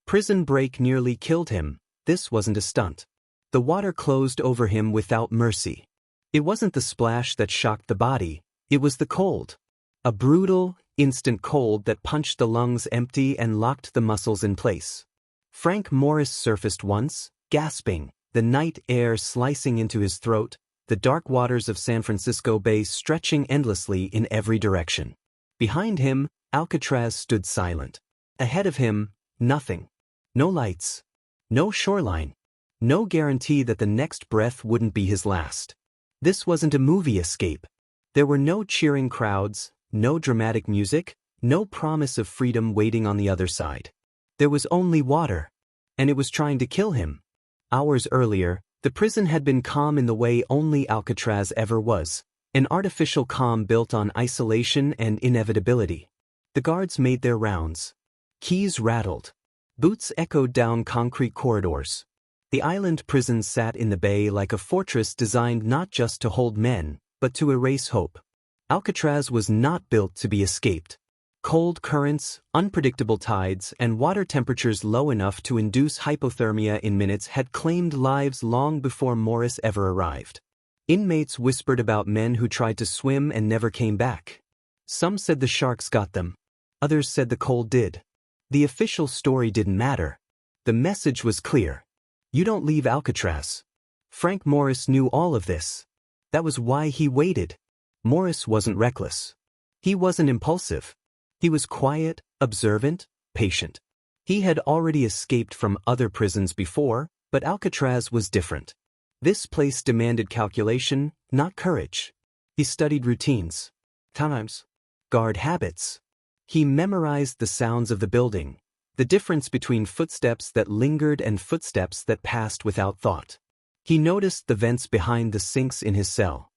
Prison break nearly killed him. This wasn't a stunt. The water closed over him without mercy. It wasn't the splash that shocked the body, it was the cold. A brutal, instant cold that punched the lungs empty and locked the muscles in place. Frank Morris surfaced once, gasping, the night air slicing into his throat, the dark waters of San Francisco Bay stretching endlessly in every direction. Behind him, Alcatraz stood silent. Ahead of him, nothing. No lights. No shoreline. No guarantee that the next breath wouldn't be his last. This wasn't a movie escape. There were no cheering crowds, no dramatic music, no promise of freedom waiting on the other side. There was only water. And it was trying to kill him. Hours earlier, the prison had been calm in the way only Alcatraz ever was, an artificial calm built on isolation and inevitability. The guards made their rounds. Keys rattled. Boots echoed down concrete corridors. The island prison sat in the bay like a fortress designed not just to hold men, but to erase hope. Alcatraz was not built to be escaped. Cold currents, unpredictable tides, and water temperatures low enough to induce hypothermia in minutes had claimed lives long before Morris ever arrived. Inmates whispered about men who tried to swim and never came back. Some said the sharks got them. Others said the cold did. The official story didn't matter. The message was clear. You don't leave Alcatraz. Frank Morris knew all of this. That was why he waited. Morris wasn't reckless. He wasn't impulsive. He was quiet, observant, patient. He had already escaped from other prisons before, but Alcatraz was different. This place demanded calculation, not courage. He studied routines. Times. Guard habits. He memorized the sounds of the building, the difference between footsteps that lingered and footsteps that passed without thought. He noticed the vents behind the sinks in his cell.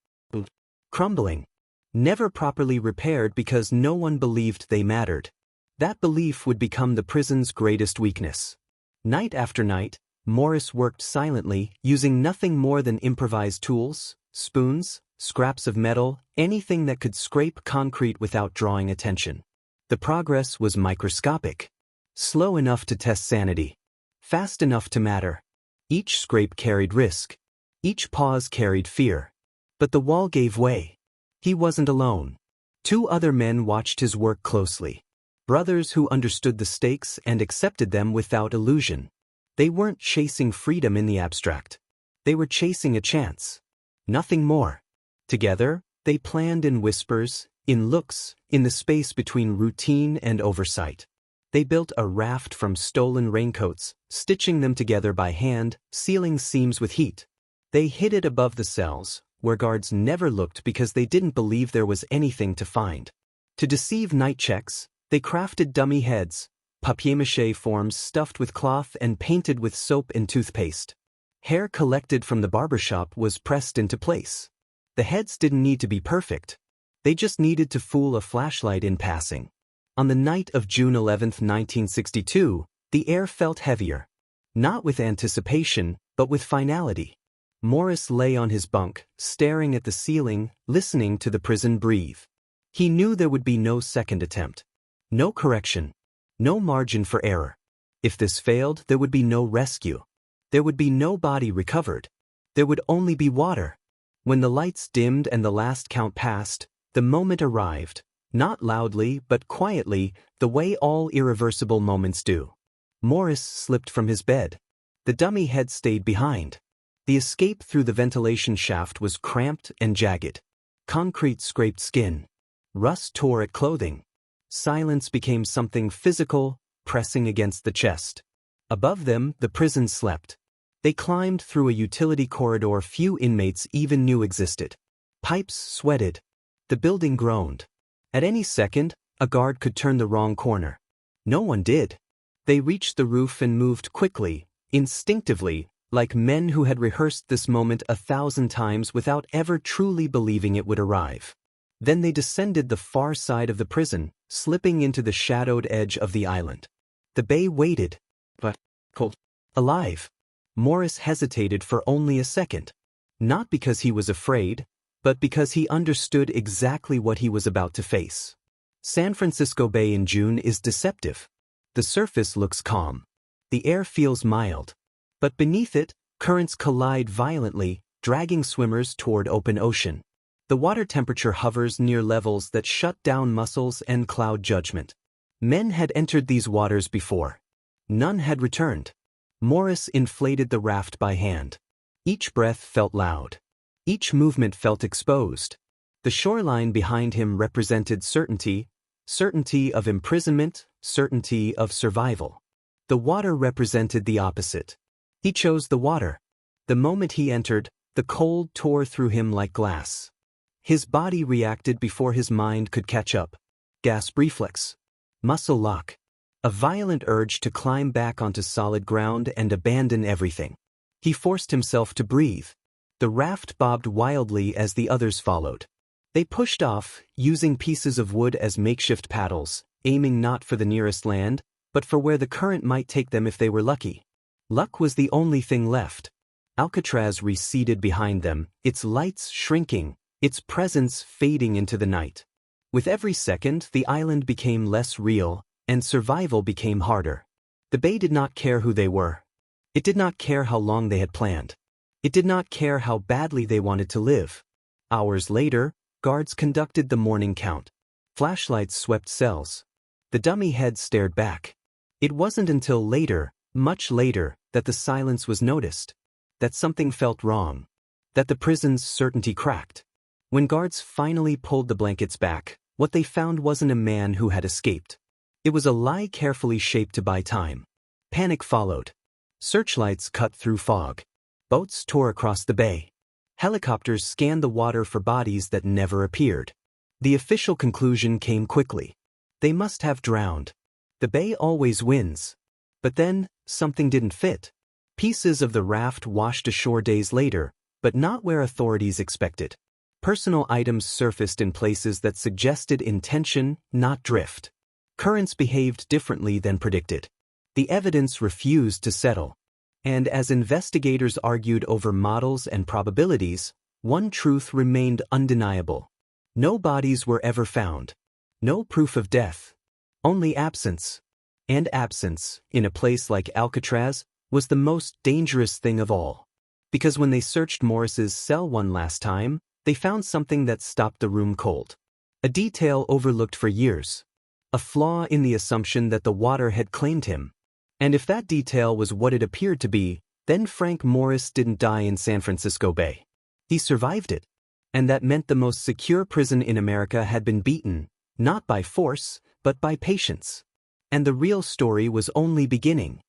Crumbling. Never properly repaired because no one believed they mattered. That belief would become the prison's greatest weakness. Night after night, Morris worked silently, using nothing more than improvised tools, spoons, scraps of metal, anything that could scrape concrete without drawing attention. The progress was microscopic. Slow enough to test sanity. Fast enough to matter. Each scrape carried risk. Each pause carried fear. But the wall gave way. He wasn't alone. 2 other men watched his work closely. Brothers who understood the stakes and accepted them without illusion. They weren't chasing freedom in the abstract. They were chasing a chance. Nothing more. Together, they planned in whispers, in looks, in the space between routine and oversight. They built a raft from stolen raincoats, stitching them together by hand, sealing seams with heat. They hid it above the cells, where guards never looked because they didn't believe there was anything to find. To deceive night checks, they crafted dummy heads, papier-mâché forms stuffed with cloth and painted with soap and toothpaste. Hair collected from the barbershop was pressed into place. The heads didn't need to be perfect. They just needed to fool a flashlight in passing. On the night of June 11, 1962, the air felt heavier. Not with anticipation, but with finality. Morris lay on his bunk, staring at the ceiling, listening to the prison breathe. He knew there would be no second attempt. No correction. No margin for error. If this failed, there would be no rescue. There would be no body recovered. There would only be water. When the lights dimmed and the last count passed, the moment arrived, not loudly but quietly, the way all irreversible moments do. Morris slipped from his bed. The dummy head stayed behind. The escape through the ventilation shaft was cramped and jagged. Concrete scraped skin. Rust tore at clothing. Silence became something physical, pressing against the chest. Above them, the prison slept. They climbed through a utility corridor few inmates even knew existed. Pipes sweated. The building groaned. At any second, a guard could turn the wrong corner. No one did. They reached the roof and moved quickly, instinctively, like men who had rehearsed this moment 1,000 times without ever truly believing it would arrive. Then they descended the far side of the prison, slipping into the shadowed edge of the island. The bay waited, but cold, alive. Morris hesitated for only a second. Not because he was afraid, but because he understood exactly what he was about to face. San Francisco Bay in June is deceptive. The surface looks calm. The air feels mild. But beneath it, currents collide violently, dragging swimmers toward open ocean. The water temperature hovers near levels that shut down muscles and cloud judgment. Men had entered these waters before. None had returned. Morris inflated the raft by hand. Each breath felt loud. Each movement felt exposed. The shoreline behind him represented certainty, certainty of imprisonment, certainty of survival. The water represented the opposite. He chose the water. The moment he entered, the cold tore through him like glass. His body reacted before his mind could catch up. Gasp reflex. Muscle lock. A violent urge to climb back onto solid ground and abandon everything. He forced himself to breathe. The raft bobbed wildly as the others followed. They pushed off, using pieces of wood as makeshift paddles, aiming not for the nearest land, but for where the current might take them if they were lucky. Luck was the only thing left. Alcatraz receded behind them, its lights shrinking, its presence fading into the night. With every second, the island became less real, and survival became harder. The bay did not care who they were. It did not care how long they had planned. It did not care how badly they wanted to live. Hours later, guards conducted the morning count. Flashlights swept cells. The dummy heads stared back. It wasn't until later, much later, that the silence was noticed. That something felt wrong. That the prison's certainty cracked. When guards finally pulled the blankets back, what they found wasn't a man who had escaped. It was a lie carefully shaped to buy time. Panic followed. Searchlights cut through fog. Boats tore across the bay. Helicopters scanned the water for bodies that never appeared. The official conclusion came quickly. They must have drowned. The bay always wins. But then, something didn't fit. Pieces of the raft washed ashore days later, but not where authorities expected. Personal items surfaced in places that suggested intention, not drift. Currents behaved differently than predicted. The evidence refused to settle. And as investigators argued over models and probabilities, one truth remained undeniable. No bodies were ever found. No proof of death. Only absence. And absence, in a place like Alcatraz, was the most dangerous thing of all. Because when they searched Morris's cell one last time, they found something that stopped the room cold. A detail overlooked for years. A flaw in the assumption that the water had claimed him. And if that detail was what it appeared to be, then Frank Morris didn't die in San Francisco Bay. He survived it. And that meant the most secure prison in America had been beaten, not by force, but by patience. And the real story was only beginning.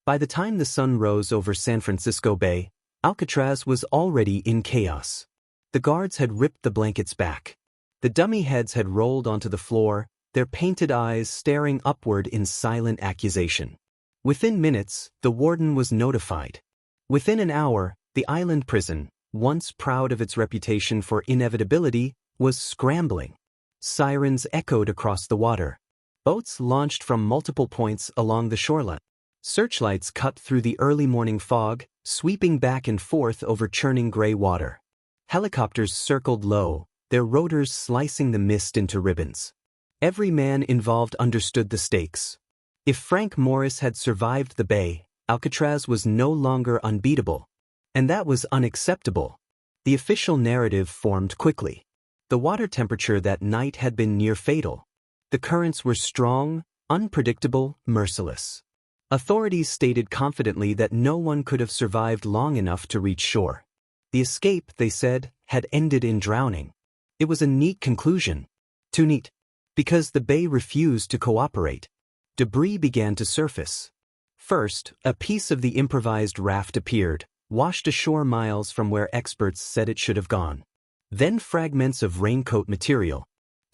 By the time the sun rose over San Francisco Bay, Alcatraz was already in chaos. The guards had ripped the blankets back. The dummy heads had rolled onto the floor, their painted eyes staring upward in silent accusation. Within minutes, the warden was notified. Within an hour, the island prison, once proud of its reputation for inevitability, was scrambling. Sirens echoed across the water. Boats launched from multiple points along the shoreline. Searchlights cut through the early morning fog, sweeping back and forth over churning gray water. Helicopters circled low, their rotors slicing the mist into ribbons. Every man involved understood the stakes. If Frank Morris had survived the bay, Alcatraz was no longer unbeatable. And that was unacceptable. The official narrative formed quickly. The water temperature that night had been near fatal. The currents were strong, unpredictable, merciless. Authorities stated confidently that no one could have survived long enough to reach shore. The escape, they said, had ended in drowning. It was a neat conclusion. Too neat. Because the bay refused to cooperate. Debris began to surface. First, a piece of the improvised raft appeared, washed ashore miles from where experts said it should have gone. Then fragments of raincoat material.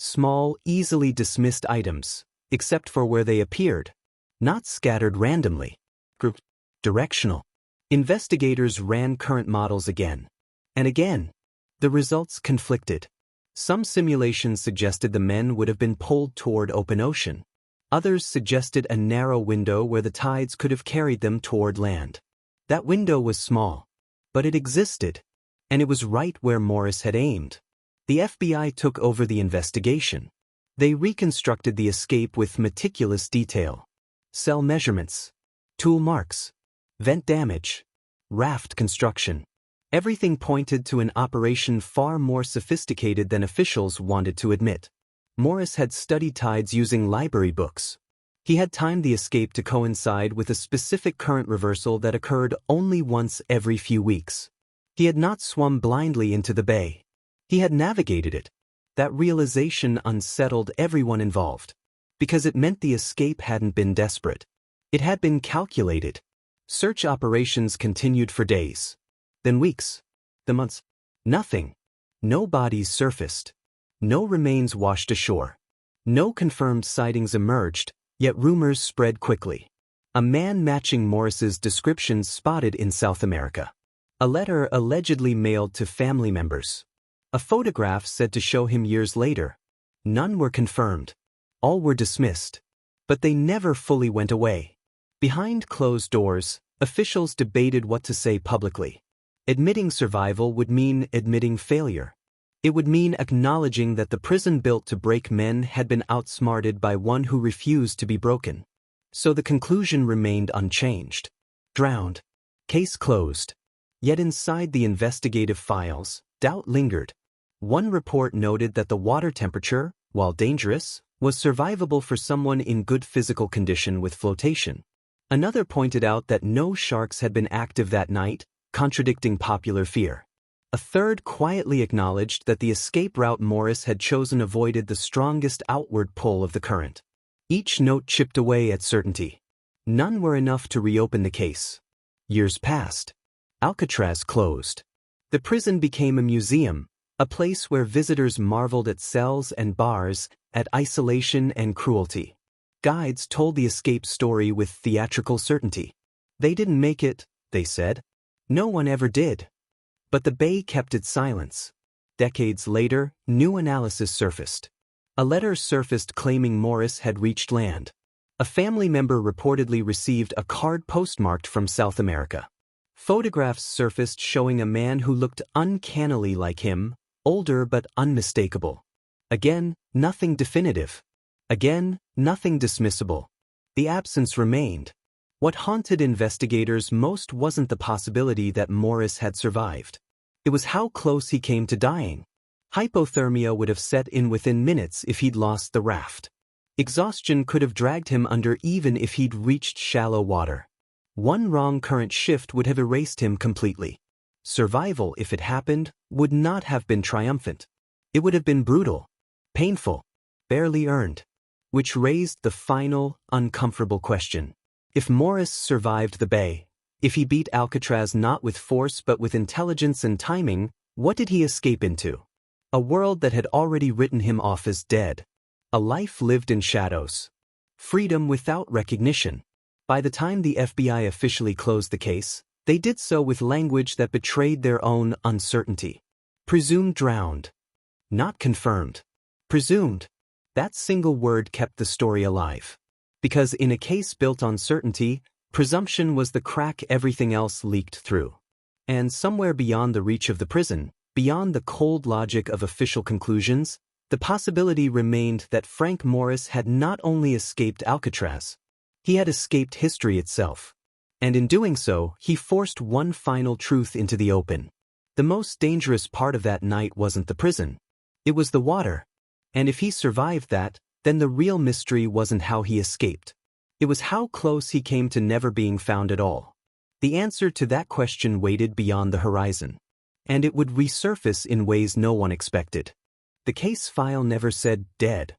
Small, easily dismissed items, except for where they appeared. Not scattered randomly. Grouped. Directional. Investigators ran current models again. And again. The results conflicted. Some simulations suggested the men would have been pulled toward open ocean. Others suggested a narrow window where the tides could have carried them toward land. That window was small. But it existed. And it was right where Morris had aimed. The FBI took over the investigation. They reconstructed the escape with meticulous detail. Cell measurements. Tool marks. Vent damage. Raft construction. Everything pointed to an operation far more sophisticated than officials wanted to admit. Morris had studied tides using library books. He had timed the escape to coincide with a specific current reversal that occurred only once every few weeks. He had not swum blindly into the bay. He had navigated it. That realization unsettled everyone involved, because it meant the escape hadn't been desperate. It had been calculated. Search operations continued for days. Then weeks. Then months. Nothing. No bodies surfaced. No remains washed ashore. No confirmed sightings emerged, yet rumors spread quickly. A man matching Morris's description spotted in South America. A letter allegedly mailed to family members. A photograph said to show him years later. None were confirmed. All were dismissed. But they never fully went away. Behind closed doors, officials debated what to say publicly. Admitting survival would mean admitting failure. It would mean acknowledging that the prison built to break men had been outsmarted by one who refused to be broken. So the conclusion remained unchanged. Drowned. Case closed. Yet inside the investigative files, doubt lingered. One report noted that the water temperature, while dangerous, was survivable for someone in good physical condition with flotation. Another pointed out that no sharks had been active that night, contradicting popular fear. A third quietly acknowledged that the escape route Morris had chosen avoided the strongest outward pull of the current. Each note chipped away at certainty. None were enough to reopen the case. Years passed. Alcatraz closed. The prison became a museum, a place where visitors marveled at cells and bars, at isolation and cruelty. Guides told the escape story with theatrical certainty. They didn't make it, they said. No one ever did. But the bay kept its silence. Decades later, new analysis surfaced. A letter surfaced claiming Morris had reached land. A family member reportedly received a card postmarked from South America. Photographs surfaced showing a man who looked uncannily like him, older but unmistakable. Again, nothing definitive. Again, nothing dismissible. The absence remained. What haunted investigators most wasn't the possibility that Morris had survived. It was how close he came to dying. Hypothermia would have set in within minutes if he'd lost the raft. Exhaustion could have dragged him under even if he'd reached shallow water. One wrong current shift would have erased him completely. Survival, if it happened, would not have been triumphant. It would have been brutal, painful, barely earned. Which raised the final, uncomfortable question. If Morris survived the bay, if he beat Alcatraz not with force but with intelligence and timing, what did he escape into? A world that had already written him off as dead. A life lived in shadows. Freedom without recognition. By the time the FBI officially closed the case, they did so with language that betrayed their own uncertainty. Presumed drowned. Not confirmed. Presumed. That single word kept the story alive. Because in a case built on certainty, presumption was the crack everything else leaked through. And somewhere beyond the reach of the prison, beyond the cold logic of official conclusions, the possibility remained that Frank Morris had not only escaped Alcatraz, he had escaped history itself. And in doing so, he forced one final truth into the open. The most dangerous part of that night wasn't the prison. It was the water. And if he survived that, then the real mystery wasn't how he escaped. It was how close he came to never being found at all. The answer to that question waited beyond the horizon. And it would resurface in ways no one expected. The case file never said dead.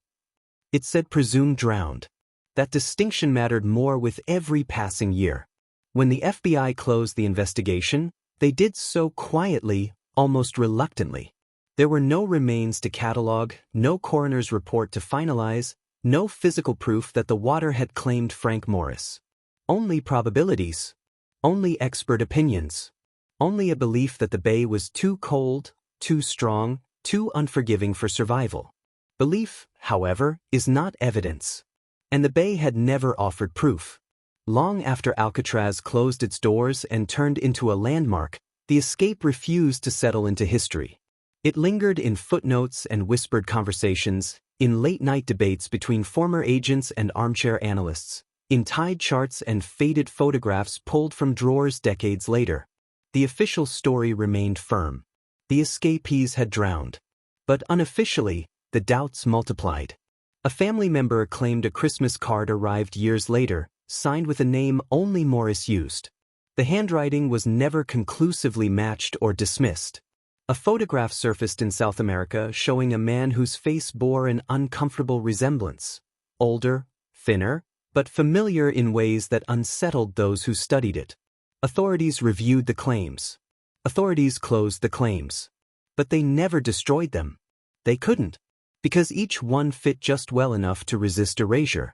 It said presumed drowned. That distinction mattered more with every passing year. When the FBI closed the investigation, they did so quietly, almost reluctantly. There were no remains to catalog, no coroner's report to finalize, no physical proof that the water had claimed Frank Morris. Only probabilities. Only expert opinions. Only a belief that the bay was too cold, too strong, too unforgiving for survival. Belief, however, is not evidence. And the bay had never offered proof. Long after Alcatraz closed its doors and turned into a landmark, the escape refused to settle into history. It lingered in footnotes and whispered conversations, in late-night debates between former agents and armchair analysts, in tide charts and faded photographs pulled from drawers decades later. The official story remained firm. The escapees had drowned. But unofficially, the doubts multiplied. A family member claimed a Christmas card arrived years later, signed with a name only Morris used. The handwriting was never conclusively matched or dismissed. A photograph surfaced in South America showing a man whose face bore an uncomfortable resemblance. Older, thinner, but familiar in ways that unsettled those who studied it. Authorities reviewed the claims. Authorities closed the claims. But they never destroyed them. They couldn't, because each one fit just well enough to resist erasure.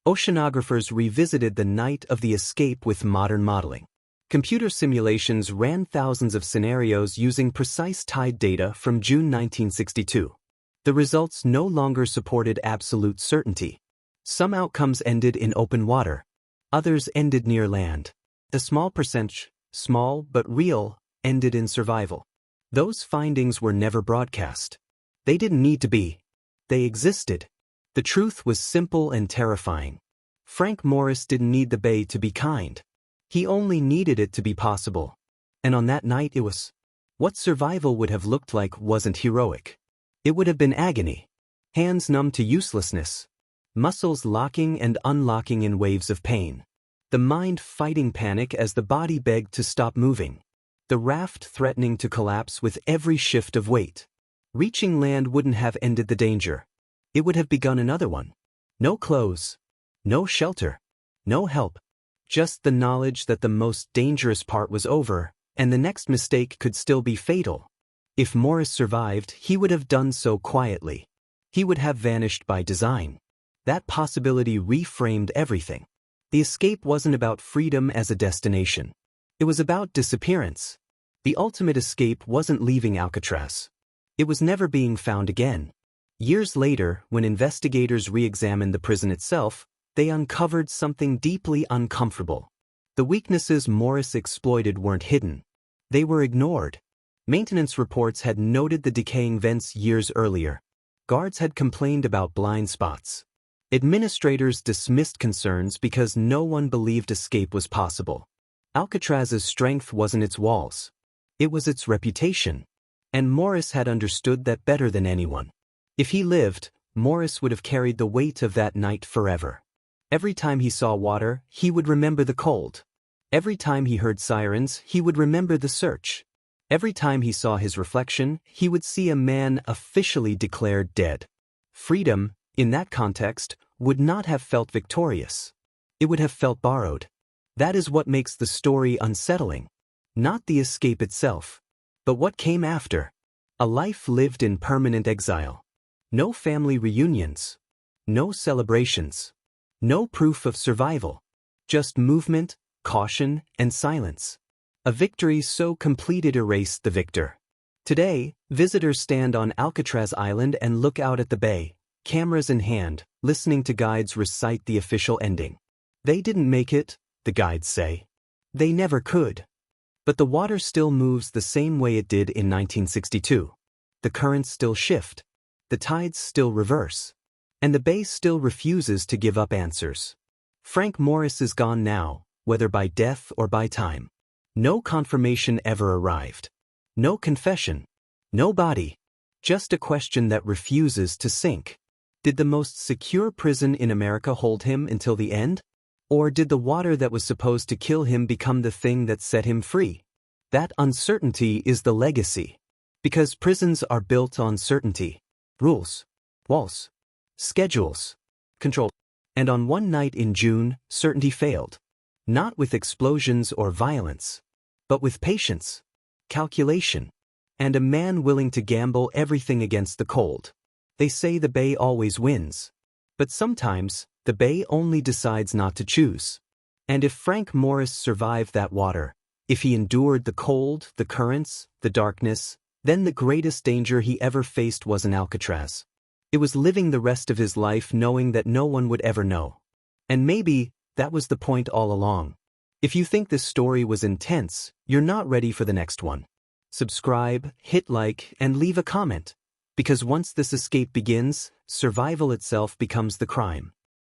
Oceanographers revisited the night of the escape with modern modeling. Computer simulations ran thousands of scenarios using precise tide data from June 1962. The results no longer supported absolute certainty. Some outcomes ended in open water. Others ended near land. A small percentage, small but real, ended in survival. Those findings were never broadcast. They didn't need to be. They existed. The truth was simple and terrifying. Frank Morris didn't need the bay to be kind. He only needed it to be possible. And on that night it was. What survival would have looked like wasn't heroic. It would have been agony. Hands numb to uselessness. Muscles locking and unlocking in waves of pain. The mind fighting panic as the body begged to stop moving. The raft threatening to collapse with every shift of weight. Reaching land wouldn't have ended the danger. It would have begun another one. No clothes. No shelter. No help. Just the knowledge that the most dangerous part was over, and the next mistake could still be fatal. If Morris survived, he would have done so quietly. He would have vanished by design. That possibility reframed everything. The escape wasn't about freedom as a destination. It was about disappearance. The ultimate escape wasn't leaving Alcatraz. It was never being found again. Years later, when investigators re-examined the prison itself, they uncovered something deeply uncomfortable. The weaknesses Morris exploited weren't hidden. They were ignored. Maintenance reports had noted the decaying vents years earlier. Guards had complained about blind spots. Administrators dismissed concerns because no one believed escape was possible. Alcatraz's strength wasn't its walls. It was its reputation. And Morris had understood that better than anyone. If he lived, Morris would have carried the weight of that night forever. Every time he saw water, he would remember the cold. Every time he heard sirens, he would remember the search. Every time he saw his reflection, he would see a man officially declared dead. Freedom, in that context, would not have felt victorious. It would have felt borrowed. That is what makes the story unsettling. Not the escape itself, but what came after. A life lived in permanent exile. No family reunions. No celebrations. No proof of survival. Just movement, caution, and silence. A victory so complete it erased the victor. Today, visitors stand on Alcatraz Island and look out at the bay, cameras in hand, listening to guides recite the official ending. They didn't make it, the guides say. They never could. But the water still moves the same way it did in 1962. The currents still shift. The tides still reverse. And the bay still refuses to give up answers. Frank Morris is gone now, whether by death or by time. No confirmation ever arrived. No confession. No body. Just a question that refuses to sink. Did the most secure prison in America hold him until the end? Or did the water that was supposed to kill him become the thing that set him free? That uncertainty is the legacy. Because prisons are built on certainty. Rules. Walls. Schedules. Control. And on one night in June, certainty failed. Not with explosions or violence, but with patience, calculation, and a man willing to gamble everything against the cold. They say the bay always wins. But sometimes, the bay only decides not to choose. And if Frank Morris survived that water, if he endured the cold, the currents, the darkness, then the greatest danger he ever faced wasn't Alcatraz. It was living the rest of his life knowing that no one would ever know. And maybe that was the point all along. If you think this story was intense, you're not ready for the next one. Subscribe, hit like, and leave a comment. Because once this escape begins, survival itself becomes the crime.